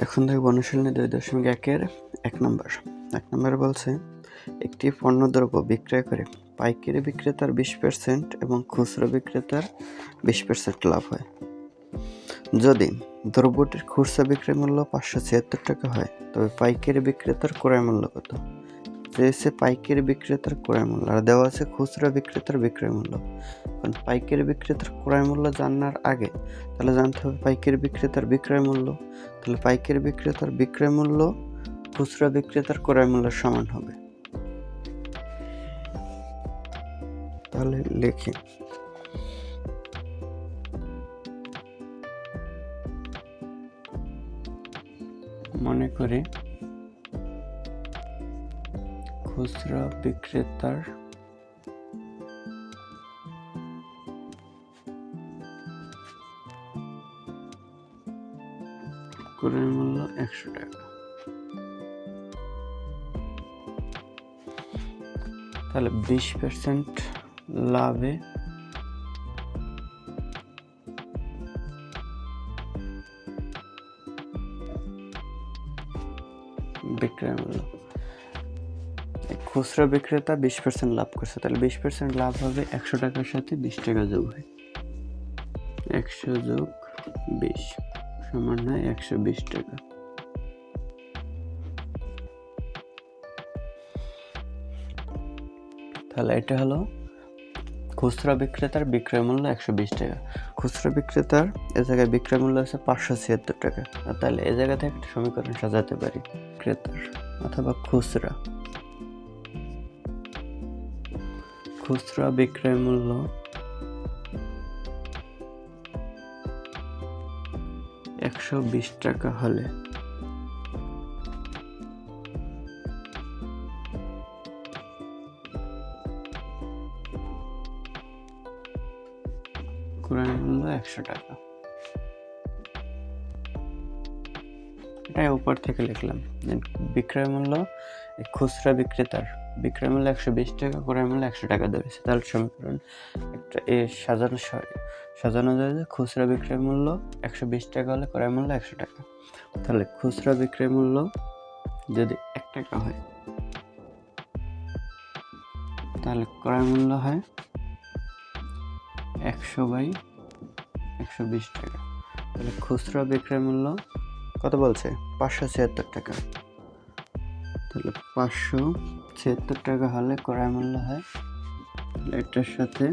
এখন দেখব অনুশীলনী 2.1-এর 1 নম্বর বলছে একটি পণ্যদ্রব্য বিক্রয় করে পাইকারি বিক্রেতার 20% এবং খুচরা বিক্রেতার 20% লাভ হয়। যদি দ্রব্যটির খুচরা বিক্রয় মূল্য 576 টাকা হয় তবে পাইকারি বিক্রেতার ক্রয় মূল্য কত? চেয়েছে পাইকারি বিক্রেতার ক্রয় মূল্য আর দেওয়া আছে খুচরা বিক্রেতার বিক্রয় মূল্য। কারণ পাইকারি বিক্রেতার ক্রয় মূল্য জানার আগে তাহলে জানতে হবে পাইকারি বিক্রেতার বিক্রয় মূল্য। তাহলে পাইকারি বিক্রেতার বিক্রয় মূল্য খুচরা বিক্রেতার ক্রয় মূল্যের সমান হবে। তাহলে লিখি মনে করি খুচরা বিক্রেতার ক্রয় মূল্য 100 টাকা। তাহলে 20% লাভে বিক্রয় মূল্য, খুচরা বিক্রেতা 20% লাভ করছে, তাহলে 20% লাভ হবে 100 টাকার সাথে 20 টাকা যোগ হয়, 100 যোগ 20 সমান হয় 120 টাকা। তাহলে এটা হলো খুচরা বিক্রেতার বিক্রয় মূল্য 120 টাকা। খুচরা বিক্রেতার এ জায়গায় বিক্রয় মূল্য আছে 576 টাকা। তাহলে এ জায়গা থেকে একটা সমীকরণ সাজাতে পারি, ক্রেতার অথবা খুচরা বিক্রয় মূল্য $120 টাকা হলে ক্রয় মূল্য 100 টাকা। এটাই উপর থেকে লিখলাম। বিক্রয় মূল্য খুচরা বিক্রেতার বিক্রয় মূল্য 120 টাকা, ক্রয় মূল্য 100 টাকা ধরেছে। তাহলে সমীকরণ একটা সাজানো যায় যে খুচরা বিক্রয় মূল্য 120 টাকা হলে ক্রয় মূল্য 100 টাকা। তাহলে খুচরা বিক্রয় মূল্য যদি 1 টাকা হয় তাহলে ক্রয় মূল্য হয় 100/120 টাকা। তাহলে খুচরা বিক্রয় মূল্য কত বলছে? 576 টাকা। তাহলে 576 টাকা হলে ক্রয় মূল্য হয়, এটার সাথে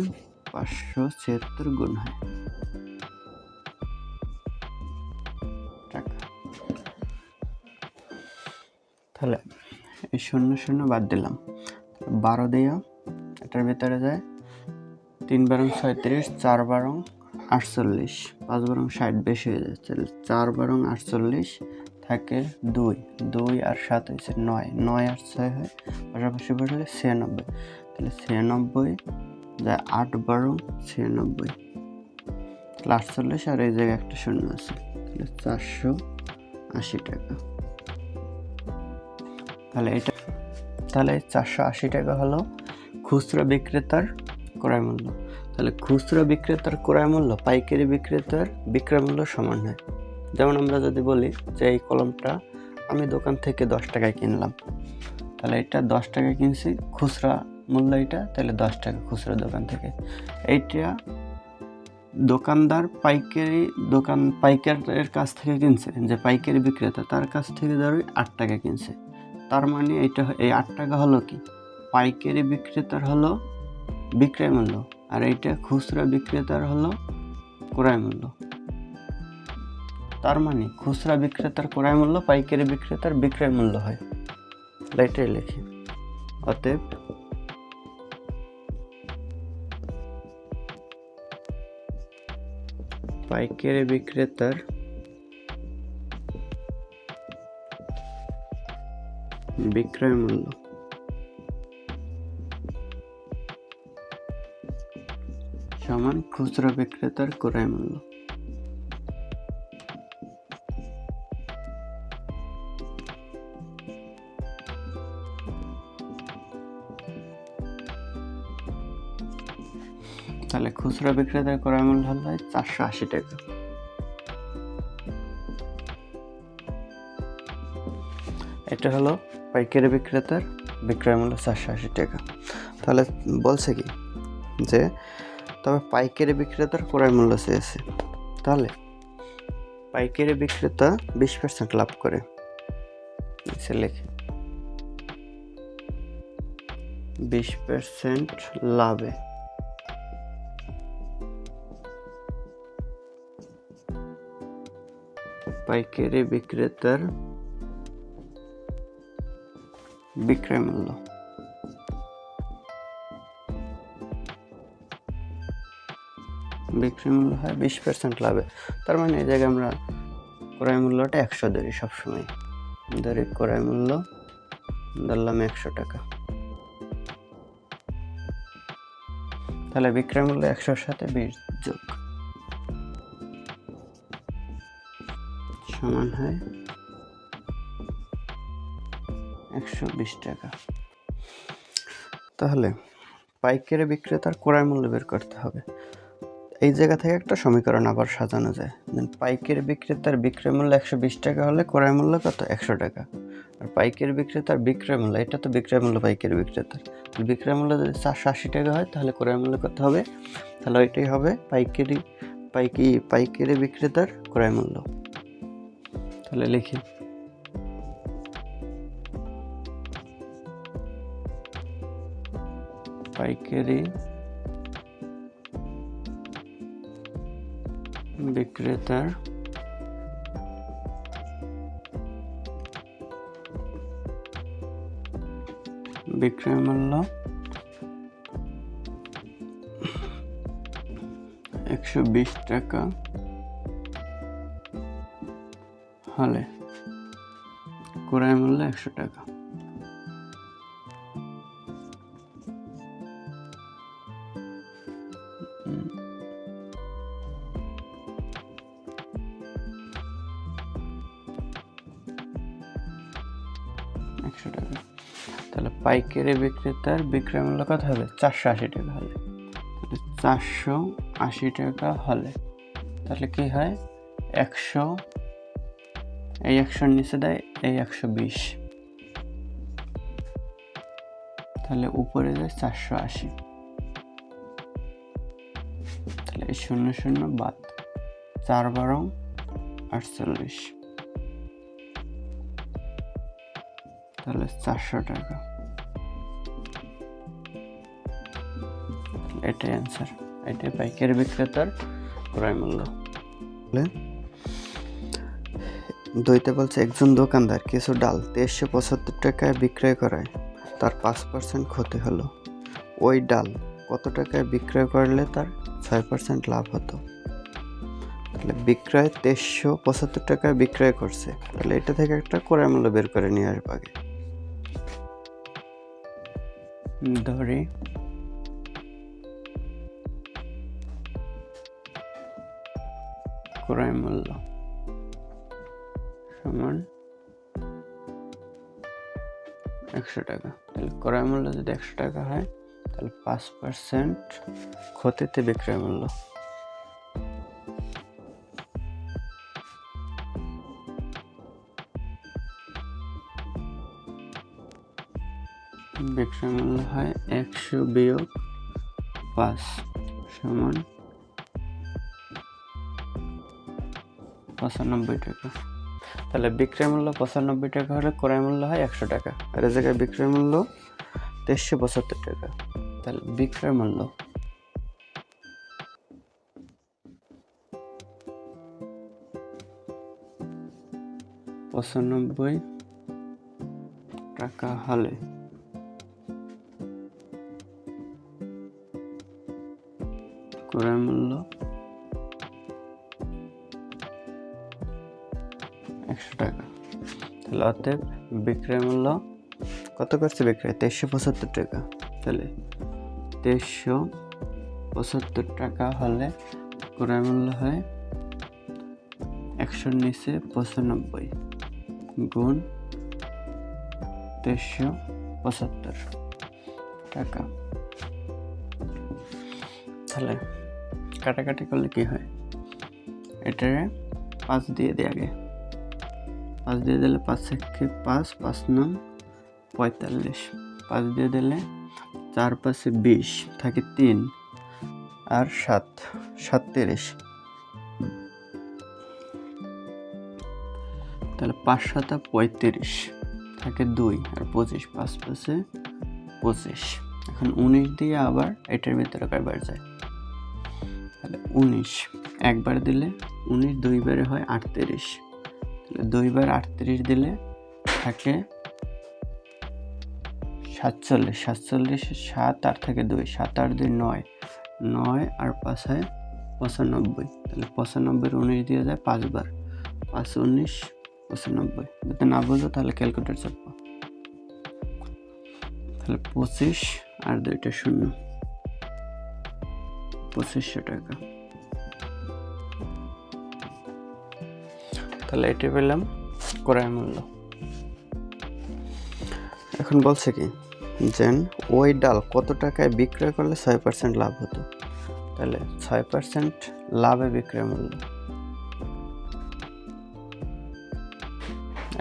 576 গুণ হয় টাকা। তাহলে এই 0 বাদ দিলাম, 12 দিয়া এটার ভিতরে যায় 3 বারং 36, 4 বারং 48, 5 বারং 60 বেশি হয়ে যাচ্ছে। 4 বারং 48 থাকে 2 আর 7 হয়েছে 9 আর 6 হয় পাশাপাশি বসলে 96। তাহলে 96 যায় 8 বারং 96, তাহলে 48 আর এই জায়গায় একটা 0 আছে, তাহলে 480 টাকা। তাহলে 480 টাকা হলো খুচরা বিক্রেতার ক্রয় মূল্য। তাহলে খুচরা বিক্রেতার ক্রয় মূল্য পাইকারি বিক্রেতার বিক্রয় মূল্য সমান হয়। যেমন আমরা যদি বলি যে এই কলমটা আমি দোকান থেকে 10 টাকায় কিনলাম, তাহলে এটা 10 টাকায় কিনছি, খুচরা মূল্য এটা, তাহলে 10 টাকা খুচরা দোকান থেকে। এইটা দোকানদার পাইকারের কাছ থেকে কিনছে, যে পাইকারি বিক্রেতা তার কাছ থেকে ধরো 8 টাকা কিনছে। তার মানে এই 8 টাকা হলো কি পাইকারি বিক্রেতার হলো বিক্রয় মূল্য, আর এইটা খুচরা বিক্রেতার হলো ক্রয় মূল্য। তার মানে খুচরা বিক্রেতার ক্রয় মূল্য পাইকারি বিক্রেতার বিক্রয় মূল্য হয়। এটাই লিখি, অতএব পাইকারি বিক্রেতার বিক্রয় মূল্য সমান খুচরা বিক্রেতার ক্রয় মূল্য। তাহলে খুচরা বিক্রেতার ক্রয় মূল্য হয় 480 টাকা। এটা হলো পাইকারি বিক্রেতার বিক্রয় মূল্য 480 টাকা। তাহলে বলছে কি যে তবে পাইকারি বিক্রেতার ক্রয় মূল্য চেয়েছে, তাহলে পাইকারি বিক্রেতা 20% লাভ করে, লিখে 20% লাভে পাইকারি বিক্রেতার বিক্রয় মূল্য হয় 20% লাভে। তার মানে এই জায়গায় আমরা ক্রয় মূল্যটা 100 ধরি, সবসময় ধরি ক্রয় মূল্য ধরলাম 100 টাকা। তাহলে বিক্রয় মূল্য 100-র সাথে 20 যোগ সমান হয় 120 টাকা। তাহলে পাইকারি বিক্রেতার ক্রয় মূল্য বের করতে হবে। এই জায়গা থেকে একটা সমীকরণ আবার সাজানো যায়। পাইকারি বিক্রেতার বিক্রয় মূল্য 120 টাকা হলে ক্রয় মূল্য কত? 100 টাকা। আর পাইকারি বিক্রেতার বিক্রয় মূল্য, এটা তো বিক্রয় মূল্য পাইকারি বিক্রেতার, বিক্রয় মূল্য যদি 480 টাকা হয় তাহলে ক্রয় মূল্য কত হবে? তাহলে ওইটাই হবে পাইকারি বিক্রেতার ক্রয় মূল্য। তাহলে লিখি পাইকারি বিক্রেতার বিক্রয় মূল্য 120 টাকা হলে ক্রয় মূল্য 100 টাকা। তাহলে পাইকারি বিক্রেতার বিক্রয় মূল্য কত হবে? 480 টাকা হলে, 480 টাকা হলে তাহলে কি হয়? 100, এই 100-র নিচে দেয় এই 120, তাহলে উপরে যায় 480। তাহলে এই 0 বাদ, 4 12 48, তাহলে 400 টাকা। এটাই অ্যান্সার, এটাই পাইকারি বিক্রেতার ক্রয় মূল্য। দইতে বলছে একজন দোকানদার কিছু ডাল 2375 টাকায় বিক্রয় করায় তার 5% ক্ষতি হলো। ওই ডাল কত টাকায় বিক্রয় করলে তার 6% লাভ হতো? তাহলে বিক্রয় 2375 টাকায় বিক্রয় করছে, তাহলে এটা থেকে একটা ক্রয় মূল্য বের করে নিয়ে আসবো আগে। ধরি ক্রয় মূল্য সমান 100 টাকা। তাহলে ক্রয় মূল্য যদি 100 টাকা হয় তাহলে 5% ক্ষতিতে বিক্রয় মূল্য। বিক্রয় মূল্য হয় 100 বিয়োগ 5 সমান 95 টাকা। তাহলে বিক্রয় মূল্য 95 টাকা হলে ক্রয় মূল্য হয় 100 টাকা, আর এই জায়গায় বিক্রয় মূল্য 2375 টাকা। তাহলে বিক্রয় মূল্য $95 টাকা হলে ক্রয় মূল্য 100 টাকা। তাহলে অতএব বিক্রয় মূল্য কত করছে? বিক্রয় 2375 টাকা। তাহলে 2375 টাকা হলে ক্রয় মূল্য হয় 100-র নিচে 95 গুণ 2375 টাকা। তাহলে কাটাকাটি করলে কি হয়? এটারে 5 দিয়ে দিই আগে, 5 দিয়ে দিলে 5 একে 5, 5 নং 45, 5 দিয়ে দিলে 4 5 20 থাকে 3 আর 7 37, তাহলে 5 7 35 থাকে 2 আর 25, 5 5 25। এখন 19 দিয়ে আবার এটার ভিতরে কয়বার যায়, তাহলে 19 একবার দিলে 19 দুইবারে হয় 38, তাহলে 2 বার 38 দিলে থাকে 47, 47 7 আর থাকে 2, 7 আর 2 9, 9 আর 5 হয় 95, তাহলে 95 19 দিয়ে যায় 5 বার, 5 19 95। যদি না বোঝো তাহলে ক্যালকুলেটর চাপো, তাহলে 25 আর 2টা 0, 2500 টাকা। তাহলে এটি পেলাম ক্রয় মূল্য। এখন বলছে কি যে ওই ডাল কত টাকায় বিক্রয় করলে 6% লাভ হতো, তাহলে 6% লাভে বিক্রয় মূল্য।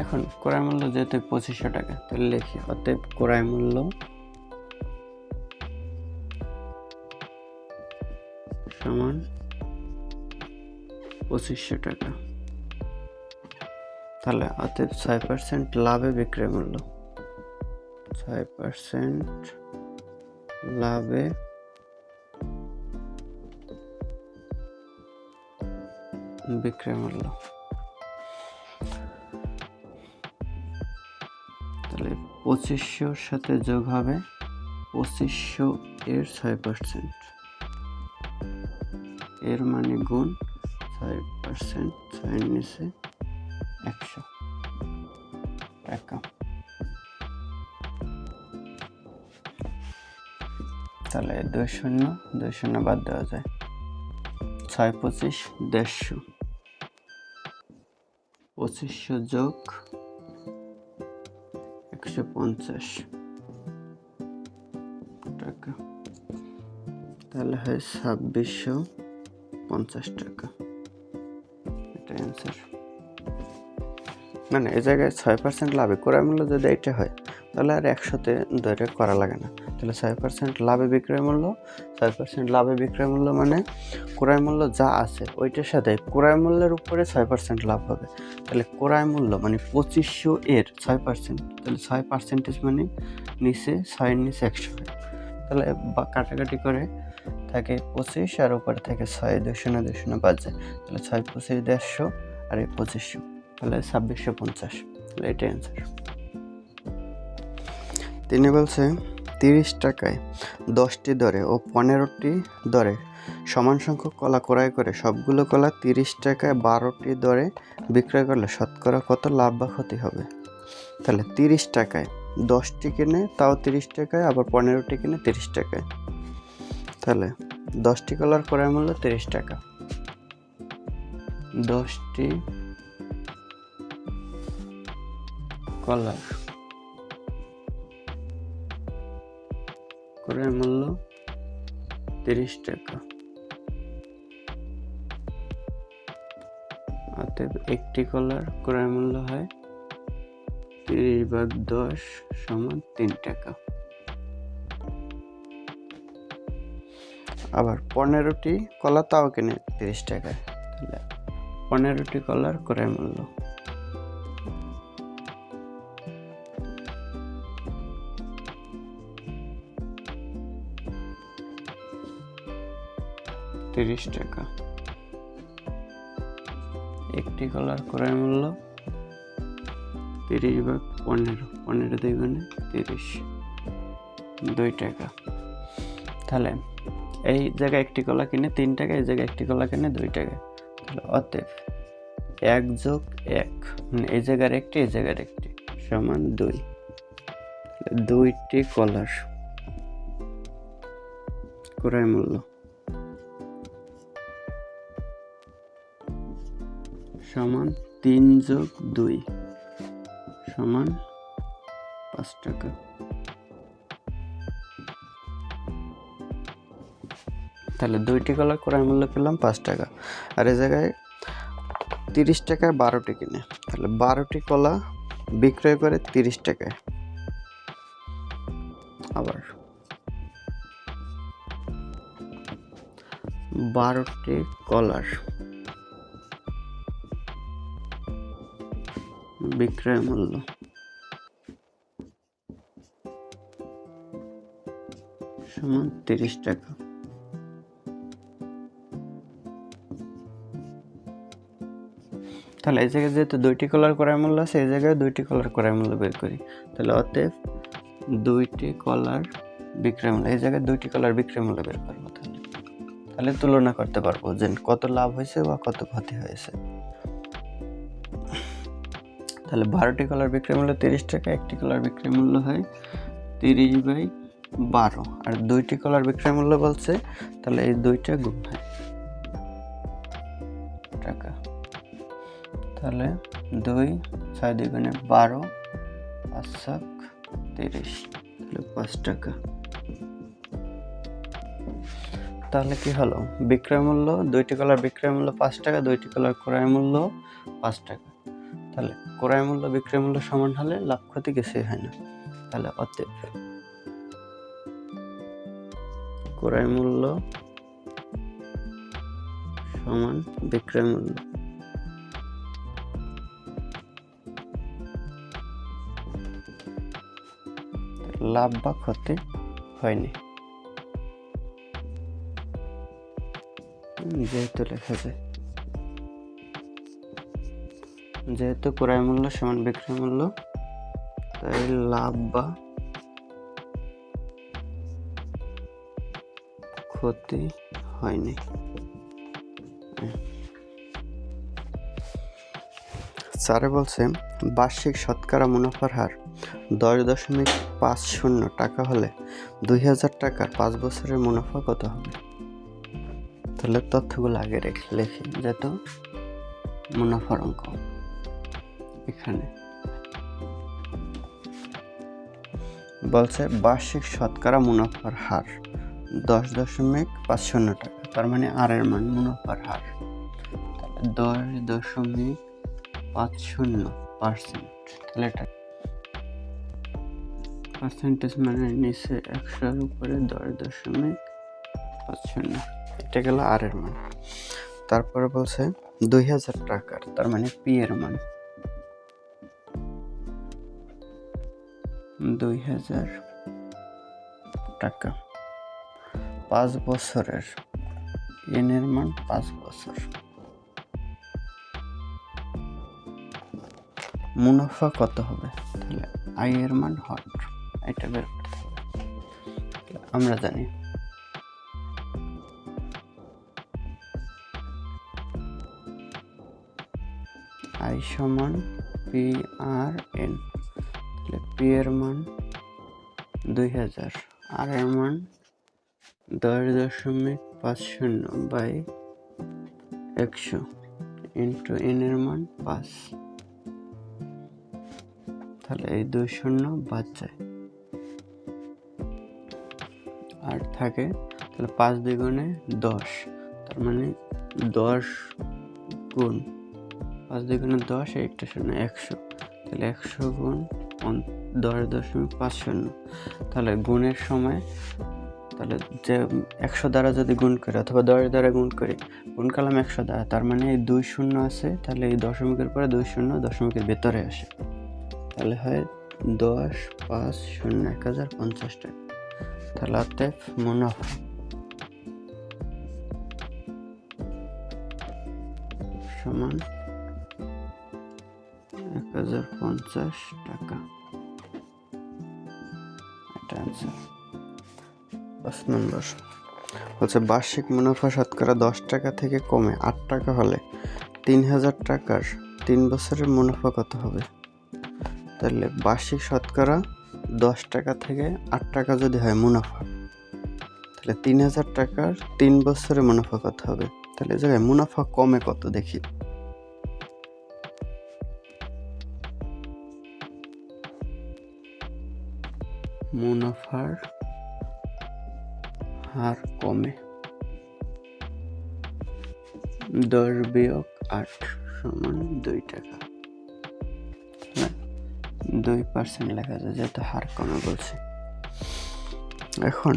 এখন ক্রয় মূল্য যেহেতু 2500 টাকা, তাহলে লিখি অতএব ক্রয় মূল্য সমান 2500 টাকা। তাহলে অতএব 6% লাভে বিক্রয় মূল্য, 6% লাভে বিক্রয় মূল্য। তাহলে 2500 সাথে যোগ হবে 2500 এর 6%, এর মানে গুণ 6%, 6 নিচে 100 টাকা। তাহলে 2 শূন্য 2 শূন্য বাদ দেওয়া যায়, 6 25 150, 2500 যোগ 150 টাকা, তাহলে হয় 2650 টাকা। এটা অ্যান্সার। মানে এই জায়গায় 6% লাভে ক্রয় মূল্য যদি এটা হয় তাহলে আর 100তে ধরে করা লাগে না। তাহলে 6% লাভে বিক্রয় মূল্য, 6% লাভে বিক্রয় মূল্য মানে ক্রয় মূল্য যা আছে ওইটার সাথে ক্রয় মূল্যের উপরে 6% লাভ হবে। তাহলে ক্রয় মূল্য মানে 2500 এর 6%, তাহলে 6% মানে নিচে 6 নিচে 100 হয়। তাহলে কাটাকাটি করে থাকে 25 আর উপরে থাকে 6, 2 শূন্য 2 শূন্য বাদ যায়, তাহলে 6 25 150 আর 2500, তাহলে 2650। তাহলে এটাই অ্যান্সার। তিনি বলছে 30 টাকায় 10টি দরে ও 15টি দরে সমান সংখ্যক কলা ক্রয় করে সবগুলো কলা 30 টাকায় 12টি দরে বিক্রয় করলে শতকরা কত লাভ বা ক্ষতি হবে। তাহলে 30 টাকায় 10টি কিনে তাও 30 টাকায়, আবার 15টি কিনে 30 টাকায়, তাহলে 10টি কলার ক্রয় মূল্য 30 টাকা, 10টি কলার ক্রয় মূল্য 30 টাকা, অতএব একটি কলার ক্রয় মূল্য হয় 30/10 সমান 3 টাকা। আবার 15টি কলা তাও কিনে 30 টাকায়, তাহলে 15টি কলার ক্রয় মূল্য 30 টাকা। একটি কলার ক্রয় মূল্য 30/15, 15 দ্বিগুণে 30, 2 টাকা। তাহলে এই জায়গায় একটি কলা কিনে 3 টাকা, এই জায়গায় একটি কলা কিনে 2 টাকা, তাহলে অতএব 1 যোগ 1 মানে এই জায়গার একটি এই জায়গার একটি সমান 2, 2টি কলার ক্রয় মূল্য সমান 3 যোগ 2 সমান 5 টাকা। তাহলে 2টি কলার ক্রয় মূল্য পেলাম 5 টাকা, আর এই জায়গায় 30 টাকায় 12টি কিনে, তাহলে 12টি কলা বিক্রয় করে 30 টাকায়। আবার 12টি কলার বিক্রয় মূল্য সমান 30 টাকা। তাহলে এই জায়গায় যেহেতু 2টি কলার ক্রয় মূল্য আছে, এই জায়গায় 2টি কলার ক্রয় মূল্য বের করি। তাহলে অতএব 2টি কলার বিক্রয় মূল্য, এই জায়গায় 2টি কলার বিক্রয় মূল্য বের করবো। তাহলে তুলনা করতে পারবো যে কত লাভ হয়েছে বা কত ক্ষতি হয়েছে। তাহলে 12টি কলার বিক্রয় মূল্য 30 টাকা, একটি কলার বিক্রয় মূল্য হয় 30/12, আর 2টি কলার বিক্রয় মূল্য বলছে, তাহলে এই 2টা গুণ হয় টাকা। তাহলে 2 6 2 গুণে 12, 5 7 30, তাহলে 5 টাকা। তাহলে কি হলো, বিক্রয় মূল্য 2টি কলার বিক্রয় মূল্য 5 টাকা, 2টি কলার ক্রয় মূল্য 5 টাকা। তাহলে ক্রয় মূল্য বিক্রয় মূল্য সমান হলে লাভ ক্ষতি কিছুই হয় না। তাহলে অতএব ক্রয় মূল্য সমান বিক্রয় মূল্য। লাভ বা ক্ষতি হয়নি, যেহেতু লেখা যায়, যেহেতু ক্রয় মূল্য সমান বিক্রয় মূল্য, তাই লাভ বা ক্ষতি হয়নি। স্যারে বলছে বার্ষিক শতকরা মুনাফার হার 10.50 টাকা হলে 2000 টাকার 5 বছরের মুনাফা কত হবে? তাহলে তথ্যগুলো আগে লিখি, যেহেতু মুনাফার অঙ্ক। এখানে বলছে বার্ষিক শতকরা মুনাফার হার 10.50 টাকা, তার মানে আর এর মান মুনাফার হার। 10.50%, তাহলে এটা পার্সেন্টেজ মানে নিচে 100-এর উপরে 10.50, এটা গেল আর এর মান। তারপরে বলছে 2000 টাকার, তার মানে পি এর মান 2000 টাকা, 5 বছরের এন এর মান 5 বছর। মুনাফা কত হবে? তাহলে আই এর মান হট, এটা বের করতে হবে। আমরা জানি আই সমান পি আর এন, তাহলে পি এর মান 2000, আর এর মান 10.50/100 ইন্টু এন এর মান 5। তাহলে এই 2 শূন্য বাদ যায়, আর থাকে তাহলে 5 দ্বিগুণে 10, তার মানে 10 গুণ 5 দ্বিগুণে 10, একটা শূন্য 100, তাহলে 100 গুণ 10.50। তাহলে গুণের সময়, তাহলে যে 100 দ্বারা যদি গুণ করে অথবা 10 দ্বারা গুণ করি, গুণ করলাম 100 দ্বারা, তার মানে এই 2 শূন্য আছে, তাহলে এই দশমিকের পরে 2 শূন্য দশমিকের ভেতরে আসে, তাহলে হয় 10 5 0 1050 টাকা। তাহলে অতএব মুনাফা সমান 1050 টাকা, এটা অ্যান্সার। 5 নম্বর বলছে বার্ষিক মুনাফা শতকরা 10 টাকা থেকে কমে 8 টাকা হলে 3000 টাকার 3 বছরের মুনাফা কত হবে? তাহলে বার্ষিক শতকরা 10 টাকা থেকে 8 টাকা যদি হয় মুনাফা, তাহলে 3000 টাকার 3 বছরের মুনাফা কত হবে? তাহলে এই জায়গায় মুনাফা কমে কত দেখি। মুনাফার হার কমে 10 - 8 সমান 2 টাকা। 2% লেখা যায় যেহেতু হার কমে বলছে। এখন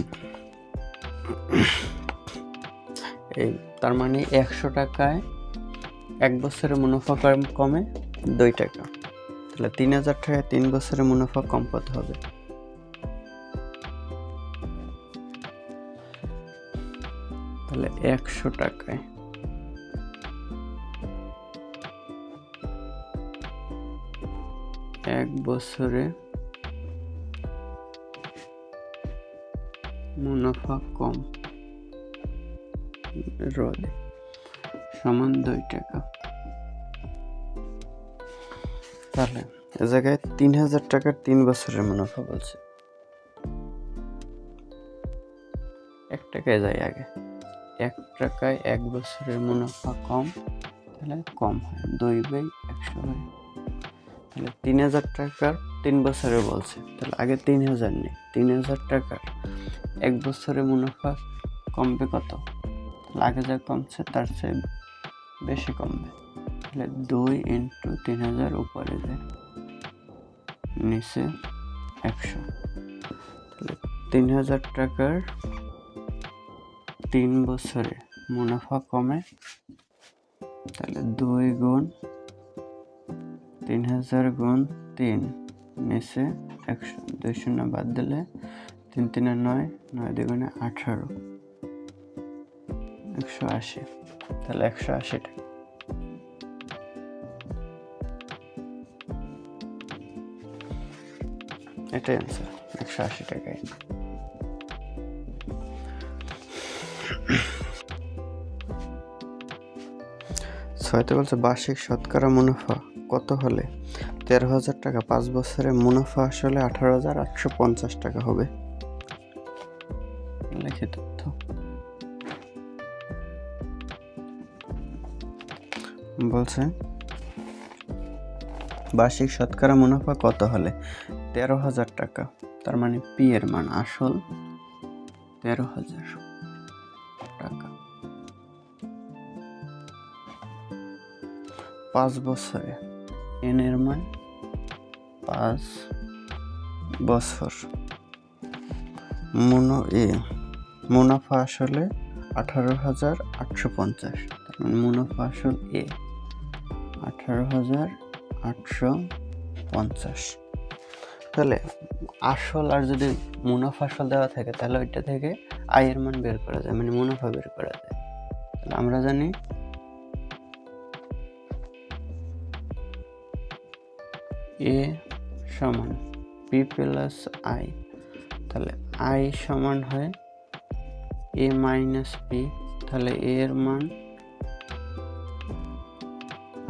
এই তার মানে 100 টাকায় 1 বছরের মুনাফা কমে 2 টাকা, তাহলে 3000 টাকায় 3 বছরের মুনাফা কম কত হবে? তাহলে 100 টাকায় 1 বছরে মুনাফা কম রোধে সমান 2 টাকা। তাহলে এ জায়গায় 3000 টাকার 3 বছরের মুনাফা বলছে। 1 টাকায় যাই আগে, 1 টাকায় 1 বছরের মুনাফা কম, তাহলে কম হয় 2/100 হয়। তাহলে 3000 টাকার 3 বছরে বলছে, তাহলে আগে 3000 নেই। 3000 টাকার 1 বছরে মুনাফা কমবে কত? তাহলে আগে যা কমছে তার চেয়ে বেশি কমবে। তাহলে 2 × 3000 উপরে যায়, নিচে 100। তাহলে 3000 টাকার 3 বছরে মুনাফা কমে, তাহলে 2 × 3000 × 3 নিচে 100, 2 শূন্য বাদ দিলে 3 3 9, 9 2 18, 180। তাহলে 180 টাকা। এটাই অ্যান্সার, 180 টাকায়। ছয়তে বলছে বার্ষিক শতকরা মুনাফা কত হলে 13,000 টাকা 5 বছরে মুনাফা আসলে 18,850 টাকা হবে? লিখিত তথ্য বলছে বার্ষিক শতকরা মুনাফা কত হলে 13,000 টাকা, তার মানে পি এর মান আসল 13,000 টাকা 5 বছরে, এন এর মান 5 বছর, মুনাফা আসলে 18,850, তার মানে মুনাফা আসল এ 18,850। তাহলে আসল আর যদি মুনাফা আসল দেওয়া থাকে তাহলে ওইটা থেকে আয়ের মান বের করা যায়, মানে মুনাফা বের করা যায়। তাহলে আমরা জানি এ সমান পি প্লাস আই, তাহলে আই সমান হয় এ মাইনাস পি, তাহলে এর মান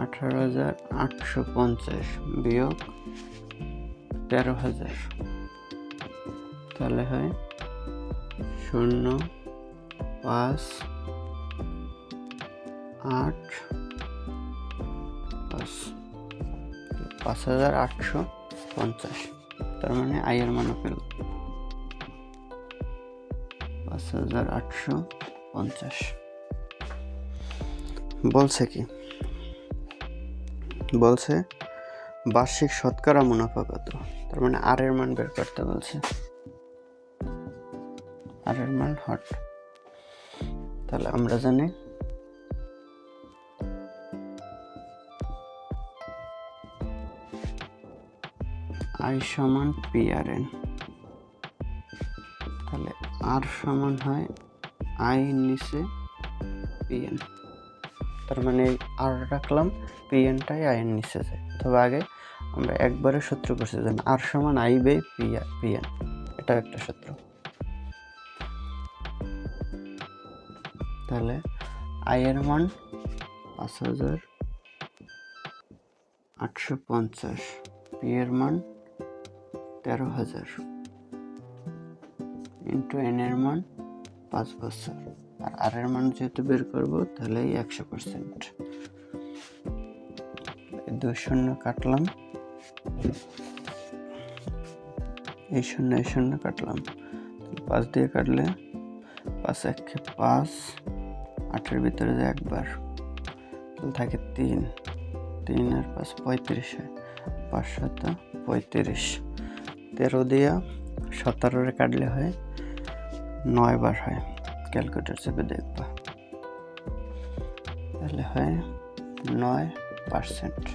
18,850 বিয়োগ 13,000, তাহলে হয় 0 5 8 5,850, তার মানে আয়ের মানও পেল 5,850। বলছে কি, বলছে বার্ষিক শতকরা মুনাফা কত, তার মানে আর এর মান বের করতে বলছে। আর এর মান হট, তাহলে আমরা জানি আই সমান পি আর এন, তাহলে আর সমান হয় আই নিচে পি এন, তার মানে আর রাখলাম, পি এনটাই আই এর নিচে যায়। তবে আগে আমরা একবারে সূত্র করছি যেন আর সমান আই বাই পি এন, এটাও একটা সূত্র। তাহলে আই এর মান 5,850, পি এর মান 13,000 ইন্টু এন এর মান 5 বছর, আর এর মান যেহেতু বের করবো তাহলে 100%। 2 শূন্য কাটলাম, এই শূন্য কাটলাম, 5 দিয়ে কাটলে 5 1 5, 8-এর ভিতরে যায় একবার, তাহলে থাকে 3, 3 আর 5 35 হয়, 5 শত 35। 13 দিয়া 17 কাটলে হয় 9 বার হয়, ক্যালকুলেটর চেপে দেখবা, তাহলে হয় 9%।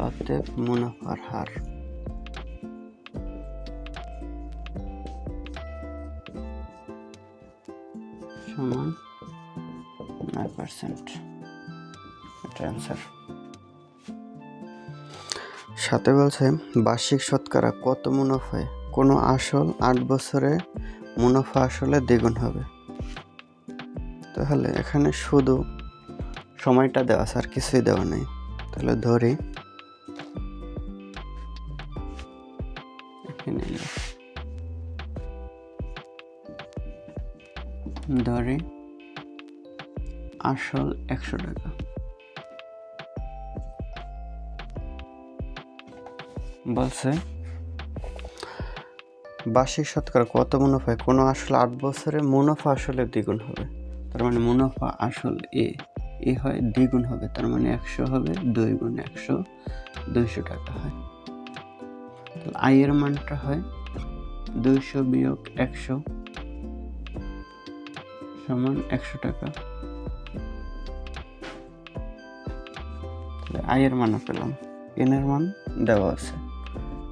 অতএব মুনাফার হার সমান 9%। এটা অ্যান্সার। সাথে বলছে বার্ষিক শতকরা কত মুনাফায় কোনো আসল 8 বছরে মুনাফা আসলে দ্বিগুণ হবে। তাহলে এখানে শুধু সময়টা দেওয়া আছে, আর কিছুই দেওয়া নেই। তাহলে ধরি আসল 100 টাকা, বলছে বার্ষিক শতকরা কত মুনাফায় কোনো আসল 8 বছরে মুনাফা আসলে দ্বিগুণ হবে। তার মানে মুনাফা আসল এ হয় দ্বিগুণ হবে, তার মানে 100 হবে, 2 গুণ 100 200 টাকা হয়। তাহলে আয়ের মানটা হয় 200 বিয়োগ 100 সমান 100 টাকা। তাহলে আয়ের মান পেলাম, এনের মান দেওয়া আছে,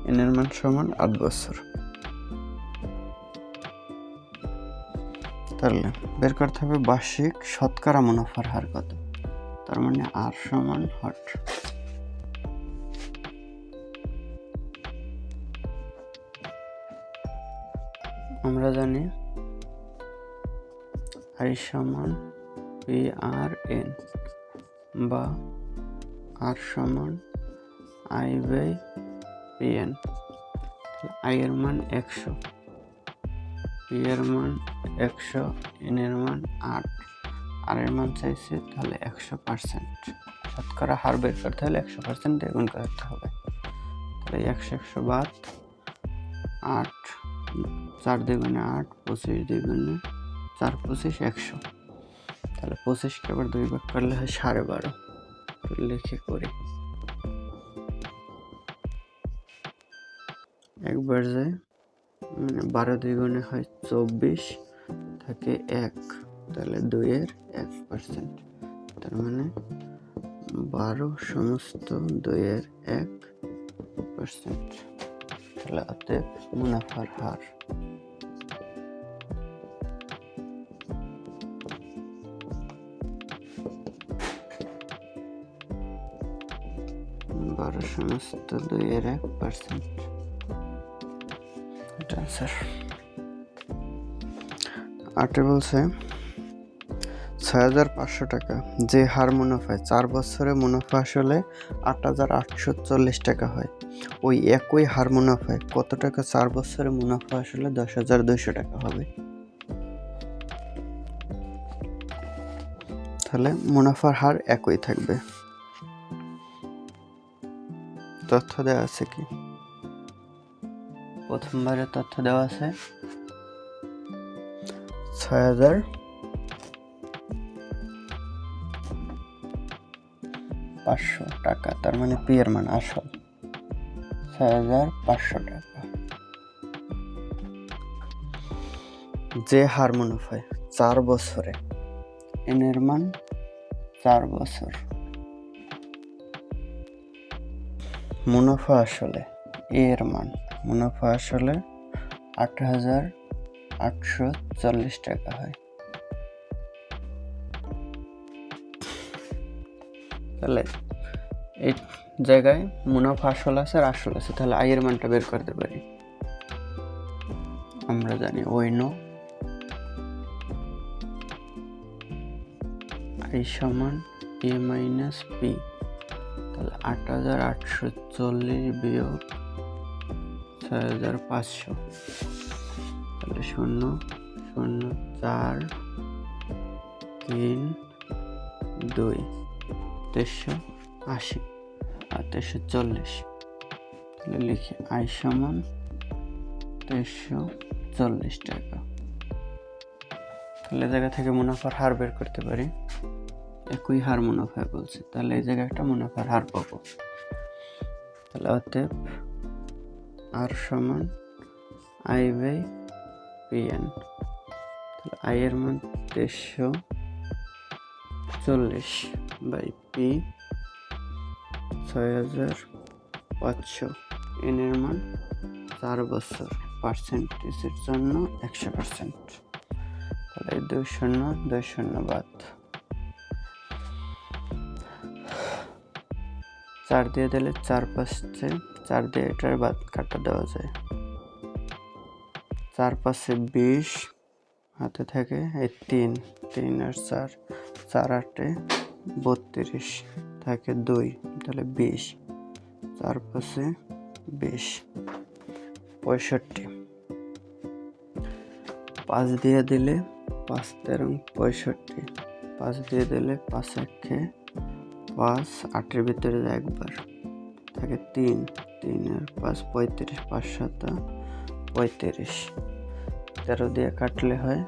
এনের মান সমান 8 বছর। তাহলে বের করতে হবে বার্ষিক শতকরা মুনাফার হার কত। তার মানে আর সমান হট, আমরা জানি আই সমান PRN বা আর সমান I/PN। আই এর মান 100, পি এর মান 100, এন এর মান 8, আর এর মান চাইছে, তাহলে 100%। শতকরা হার বের করতে হলে 100% দিয়ে গুণ করতে হবে। তাহলে 100 বাদ 8, 4 দ্বিগুণে 8, 25 দ্বিগুণে 4 25 100। তাহলে 25কে আবার 2 ভাগ করলে হয় 12.5। লিখে করি, একবার যায়, মানে 12 দ্বিগুণে হয় 24, থাকে 1, তাহলে 2 এর 1%। তার মানে 12 সমস্ত 2 এর 1%। তাহলে অতএব মুনাফার হার 12 সমস্ত 2 এর 1%। এটা স্যার 8 বলছে 6,500 টাকা যে হার মুনাফায় 4 বছরে মুনাফা আসলে 8,840 টাকা হয়, ওই একই হার মুনাফায় কত টাকা 4 বছরে মুনাফা আসলে 10,200 টাকা হবে। তাহলে মুনাফার হার একই থাকবে। তথ্য দেওয়া আছে কি? প্রথমবারে তথ্য দেওয়া আছে 6,500 টাকা, তার মানে পি এর মান আসল 6,500 টাকা। যে হার মুনাফায় 4 বছরে, এন এর মান 4 বছর, মুনাফা আসলে এর মান, মুনাফা আসলে 8,840 টাকা হয়। তাহলে এই জায়গায় মুনাফা আসল আছে আর আসল আছে, তাহলে আয়ের মানটা বের করতে পারি। আমরা জানি ওই নো আই সমান এ মাইনাস পি। তাহলে 8,840 বিয়োগ 6,500, তাহলে 0 0 4 3 2 380 আর 340। তাহলে লিখি আই সমান 340 টাকা। তাহলে জায়গা থেকে মুনাফার হার বের করতে পারি। একই হার মুনাফায় বলছে, তাহলে এই জায়গায় একটা মুনাফার হার পাবো। তাহলে অতএব আর সমান আই বাই পিএন। তাহলে আই এর মান 2340 বাই পি 6500, এন এর মান 4 বছর, পার্সেন্টেজের জন্য 100%। তাহলে 2 বাদ, 4 দিয়ে দিলে 4 5 4 দিয়ে এটার বাদ কাটা দেওয়া যায়, 4 5 20, হাতে থাকে এই 3 আর 4, 4 8 32, থাকে 2, তাহলে 20, 4 5 20, 65, 5 দিয়ে দিলে 5 13 65, 5 দিয়ে দিলে 5 1 5, 8 এর ভিতরে যায় একবার, থাকে 3 আর 5 35, 5 7 35, 13 দিয়ে কাটলে হয়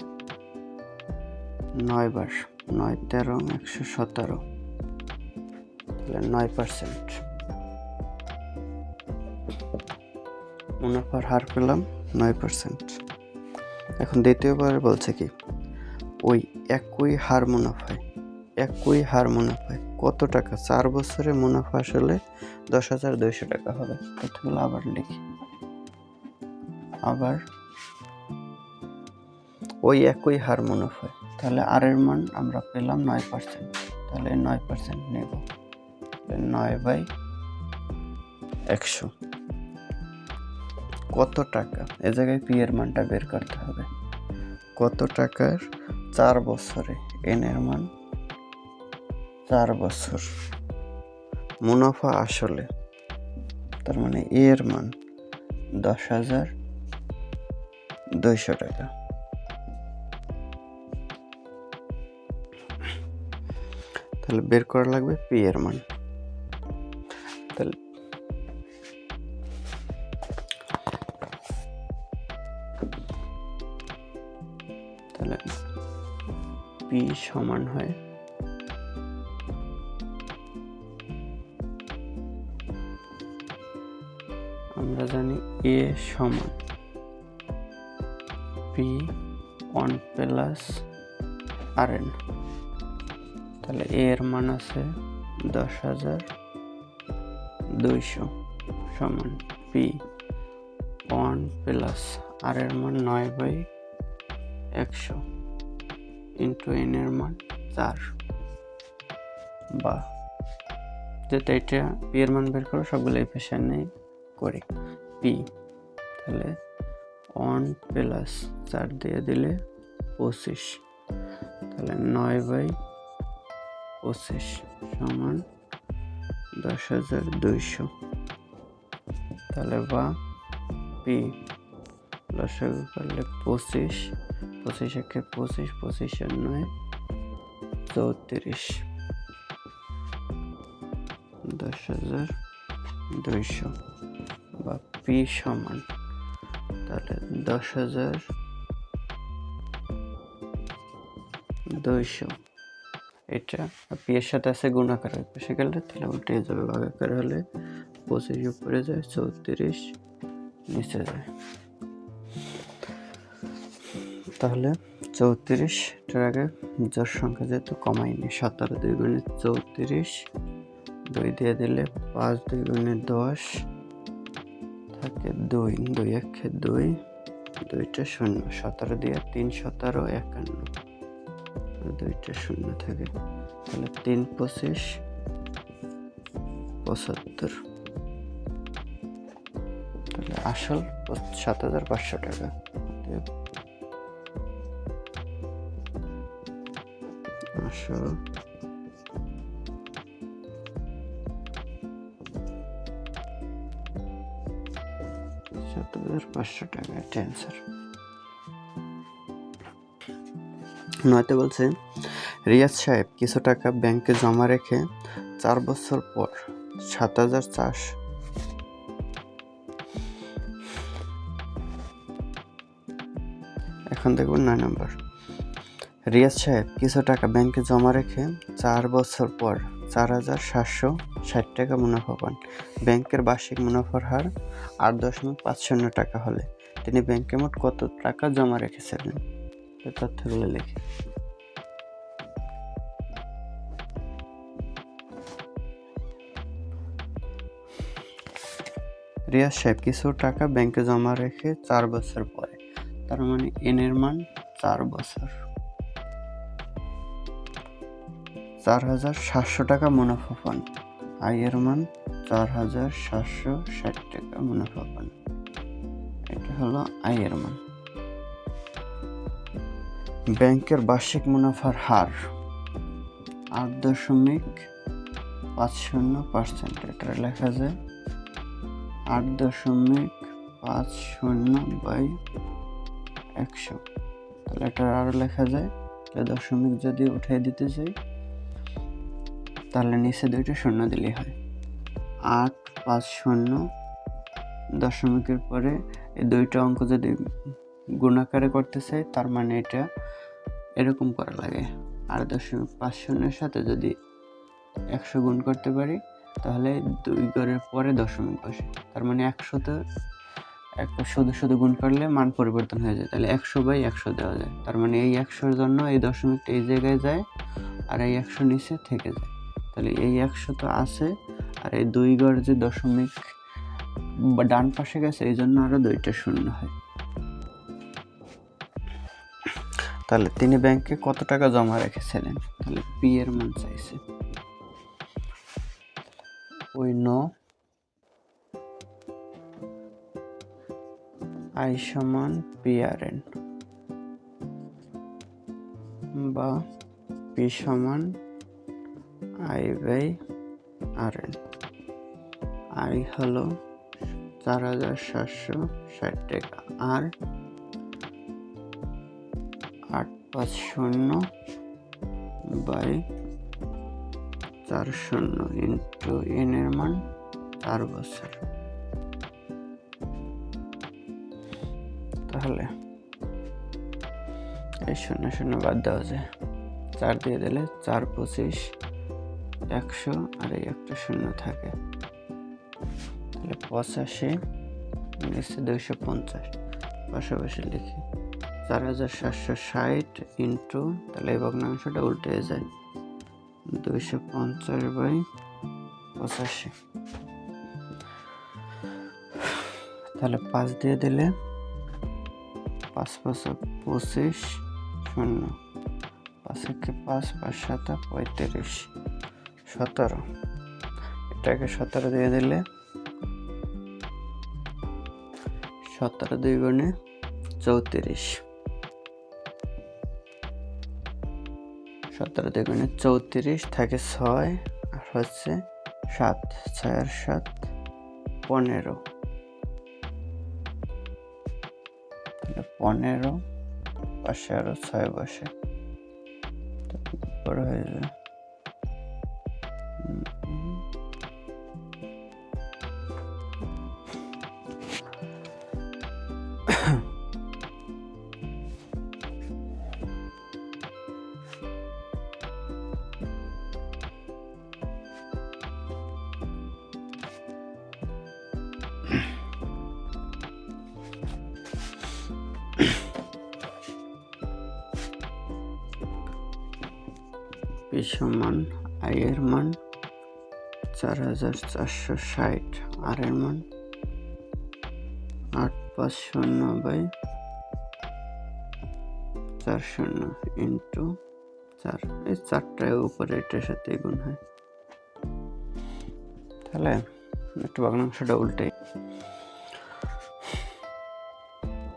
9 বার, 9 13 117, তাহলে 9%। মুনাফার হার পেলাম 9%। এখন দ্বিতীয়বার বলছে কি, ওই একই হার মুনাফায় কত টাকা 4 বছরে মুনাফা আসলে 10,200 টাকা হবে। কথাগুলো আবার লিখি, আবার ওই একই হার মুনাফায়, তাহলে আর এর মান আমরা পেলাম 9%, তাহলে 9% নেব, 9/100। কত টাকা, এ জায়গায় পি এর মানটা বের করতে হবে। কত টাকার 4 বছরে, এন এর মান 4 বছর, মুনাফা আসলে, তার মানে এ এর মান 10,200 টাকা। তাহলে বের করা লাগবে পি এর মান। তাহলে পি সমান হয় আমরা জানি এ সমান পি 1 প্লাস আর এন। তাহলে এ এর মান আছে 10,200 সমান পি 1 প্লাস আর এর মান 9/100 ইন্টু এন এর মান 4, বা যেটা এটা পি এর মান বের করো সবগুলো এই পেশা নেই করি পি। তাহলে 1 প্লাস 4 দিয়ে দিলে 25, তাহলে 9/25 সমান 10,200। তাহলে বা পি লসাগু করলে 25, 25 একে 25, 25 আর 9 34, 10,200, বা পি সমান, তাহলে 10,200, এটা পি এর সাথে আছে গুণাকার পাশে গেলে তাহলে উল্টে যাবে, ভাগাকার হলে 25 উপরে যায়, 34 নিচে যায়। তাহলে 34 এটার আগে জোড় সংখ্যা যেহেতু কমাইনি, 17 2 গুণে 34, 2 দিয়ে দিলে 5 2 গুণে 10, থাকে 2, 2 একে 2, 2টা 0, 17 দিয়ে 3 17 51, 2টা 0 থাকে, তাহলে 3 25 75, তাহলে আসল 7,500 টাকা। আসল 7,500 টাকা, এটা অ্যান্সার। নয়তে বলছে রিয়াজ সাহেব কিছু টাকা ব্যাংকে জমা রেখে 4 বছর পর 7,000 এখন দেখুন 9 নম্বর। রিয়াজ সাহেব কিছু টাকা ব্যাংকে জমা রেখে 4 বছর পর 4,760 টাকা মুনাফা পান। ব্যাংকের বার্ষিক মুনাফার হার 8.50 টাকা হলে তিনি ব্যাংকে মোট কত টাকা জমা রেখেছিলেন? এই তথ্যগুলো লিখে। রিয়াজ সাহেব কিছু টাকা ব্যাংকে জমা রেখে 4 বছর পরে, তার মানে এন এর মান 4 বছর, 4,700 টাকা মুনাফা পান। আই এর মান 4,760 টাকা মুনাফা পান। এটা হলো আই এর মান। ব্যাংকের বার্ষিক মুনাফার হার 8.50%। এটা লেখা যায় 8.50/100। তাহলে এটা আরো লেখা যায়, দশমিক যদি উঠিয়ে দিতে চাই তাহলে নিচে 2টা শূন্য দিলেই হয়। 850 দশমিকের পরে এই 2টা অঙ্ক যদি গুণাকারে করতে চাই তার মানে এটা এরকম করা লাগে। 8.50 সাথে যদি 100 গুণ করতে পারি তাহলে 2 ঘরের পরে দশমিক বসে, তার মানে 100তে শুধু শুধু গুণ করলে মান পরিবর্তন হয়ে যায়, তাহলে 100/100 দেওয়া যায়। তার মানে এই 100-র জন্য এই দশমিকটা এই জায়গায় যায় আর এই 100 নিচে থেকে যায়। তাহলে এই 100 তো আছে, আর এই 2 ঘর যে দশমিক ডান পাশে গেছে এই জন্য আরো 2টা শূন্য হয়। তাহলে তিনি ব্যাংকে কত টাকা জমা রেখেছিলেন? তাহলে পি এর মান চাইছে। ওই নো আই সমান PRN বা পি সমান I/RN। আই হলো 4,760 টাকা আর 850/400 ইন্টু এন এর মান 4 বছর। তাহলে এই 0 বাদ দেওয়া যায়, 4 দিয়ে দিলে 4×25 100 আর এই একটা শূন্য থাকে, তাহলে 85 নিচে 250 পাশাপাশি লিখি 4,760 ইন্টু, তাহলে এই ভগ্নাংশটা উল্টে যায় 250/85। তাহলে 5 দিয়ে দিলে 5×5=25 শূন্য, 5×5 5 7 35 17। এটাকে 17 দিয়ে দিলে 17 2 গুণে 34, 17 2 গুণে 34 থাকে 6 আর হচ্ছে 7, 6 আর 7 15, 15 পাশে আরো 6 বসে বড় হয়ে যায়। পি সমান আই এর মান 4,460, আর এর মান 850/400 ইন্টু 4। এই 4টায় উপরে এটার সাথে গুণ হয়। তাহলে একটু ভগ্নাংশটা উল্টে,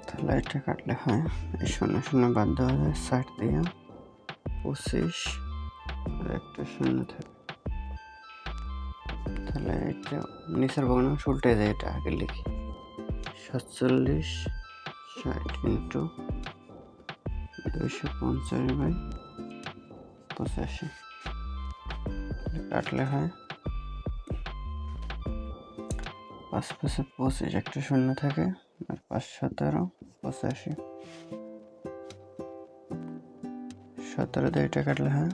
তাহলে এটা কাটলে হয় এই 0 বাদ দেওয়া যায়, 60 দিয়ে 25 আর একটা শূন্য থাকে, তাহলে এটা নিচের ভগ্নাংশ উল্টে যায়, এটা আগে লিখি 47/60 ইন্টু 250/85। কাটলে হয় 5×5=25, একটা শূন্য থাকে আর 5 17 85, 17 দিয়ে এটা কাটলে, হ্যাঁ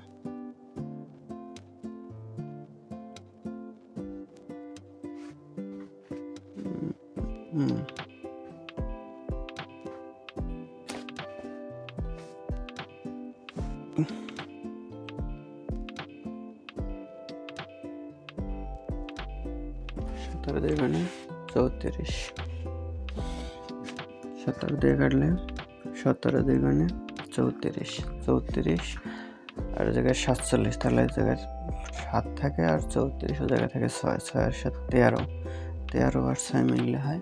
হুম 17 দিয়ে গুণে 34, 17 দিয়ে কাটলে 17 দিয়ে গুণে 34, 34 আর জায়গায় 47, তাহলে জায়গায় 7 থাকে আর 34 ও জায়গায় থাকে 6, 6 আর 7 13, 13 আর 6 মিললে হয়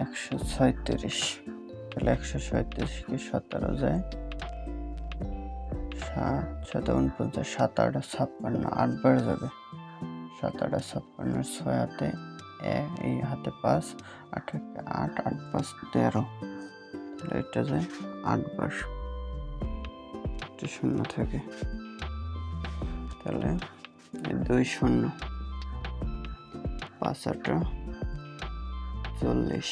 136, তাহলে 137 কি 17 যায় 7 7 49, 7 8 56, 8 বার যাবে, 7 8 56, 6 হাতে এই হাতে 5, 8 8 8 5 13, তাহলে এটা যায় 8 বার, এটা শূন্য থাকে, তাহলে 2 শূন্য 5 8 40,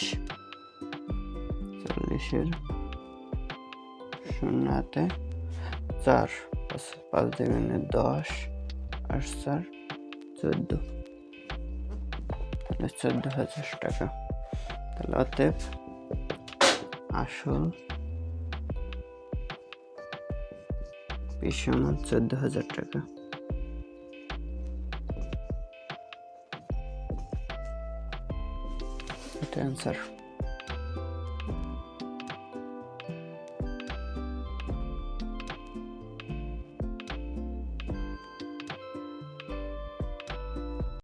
40 শূন্য হাতে 4, 5 দিয়ে 10 আর 4 14, তাহলে 14,000 টাকা। তাহলে অতএব আসল সমান 14,000 টাকা। এটা অ্যান্সার।